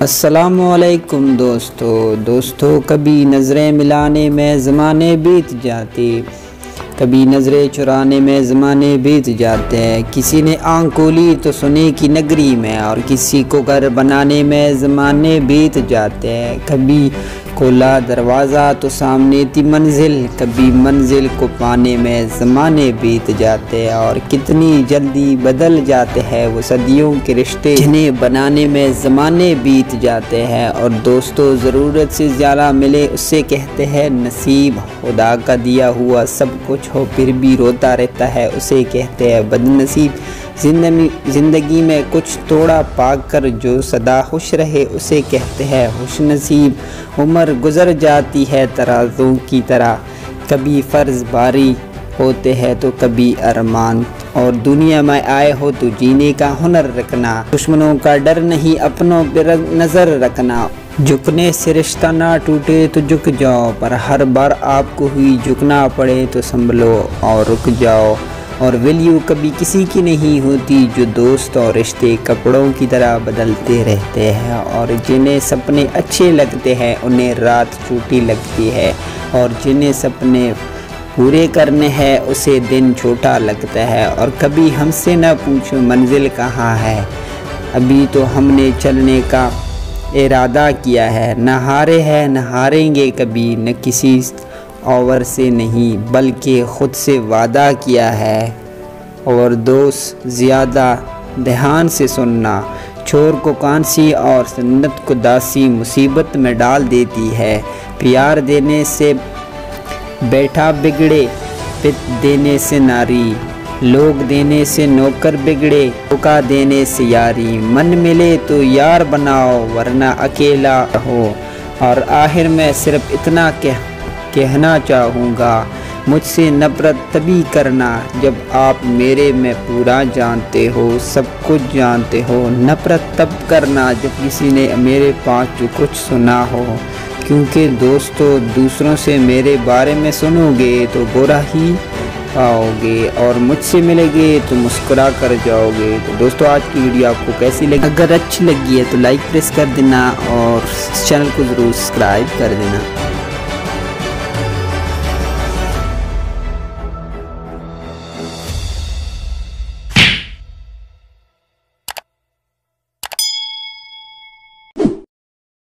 अस्सलामुअलैकुम दोस्तों, कभी नज़रें मिलाने में ज़माने बीत जाते, कभी नज़रें चुराने में ज़माने बीत जाते हैं। किसी ने आँख खोली तो सोने की नगरी में, और किसी को घर बनाने में ज़माने बीत जाते हैं। कभी खोला दरवाज़ा तो सामने थी मंजिल, कभी मंजिल को पाने में ज़माने बीत जाते हैं। और कितनी जल्दी बदल जाते हैं वो सदियों के रिश्ते, जिन्हें बनाने में ज़माने बीत जाते हैं। और दोस्तों, ज़रूरत से ज़्यादा मिले उसे कहते हैं नसीब। खुदा का दिया हुआ सब कुछ हो फिर भी रोता रहता है उसे कहते हैं बदनसीब। ज़िंदगी में कुछ तोड़ा पाकर जो सदा खुश रहे उसे कहते हैं खुशनसीब। उम्र गुजर जाती है तराजू की तरह, कभी फ़र्ज़ भारी होते हैं तो कभी अरमान। और दुनिया में आए हो तो जीने का हुनर रखना, दुश्मनों का डर नहीं अपनों पर नज़र रखना। झुकने से रिश्ता ना टूटे तो झुक जाओ, पर हर बार आपको ही झुकना पड़े तो संभलो और रुक जाओ। और वैल्यू कभी किसी की नहीं होती, जो दोस्त और रिश्ते कपड़ों की तरह बदलते रहते हैं। और जिन्हें सपने अच्छे लगते हैं उन्हें रात छोटी लगती है, और जिन्हें सपने पूरे करने हैं उसे दिन छोटा लगता है। और कभी हमसे न पूछो मंजिल कहाँ है, अभी तो हमने चलने का इरादा किया है। न हारे हैं न हारेंगे कभी, न किसी और से नहीं बल्कि ख़ुद से वादा किया है। और दोस्त ज़्यादा ध्यान से सुनना, छोर को कांसी और सुन्नत को दासी मुसीबत में डाल देती है। प्यार देने से बैठा बिगड़े, पित देने से नारी, लोग देने से नौकर बिगड़े, धोखा देने से यारी। मन मिले तो यार बनाओ वरना अकेला रहो। और आखिर में सिर्फ इतना कहना चाहूँगा, मुझसे नफ़रत तभी करना जब आप मेरे में पूरा जानते हो, सब कुछ जानते हो। नफ़रत तब करना जब किसी ने मेरे पास जो कुछ सुना हो, क्योंकि दोस्तों दूसरों से मेरे बारे में सुनोगे तो बुरा ही पाओगे, और मुझसे मिलेंगे तो मुस्कुरा कर जाओगे। तो दोस्तों, आज की वीडियो आपको कैसी लगी? अगर अच्छी लगी है तो लाइक प्रेस कर देना, और चैनल को ज़रूर सब्सक्राइब कर देना।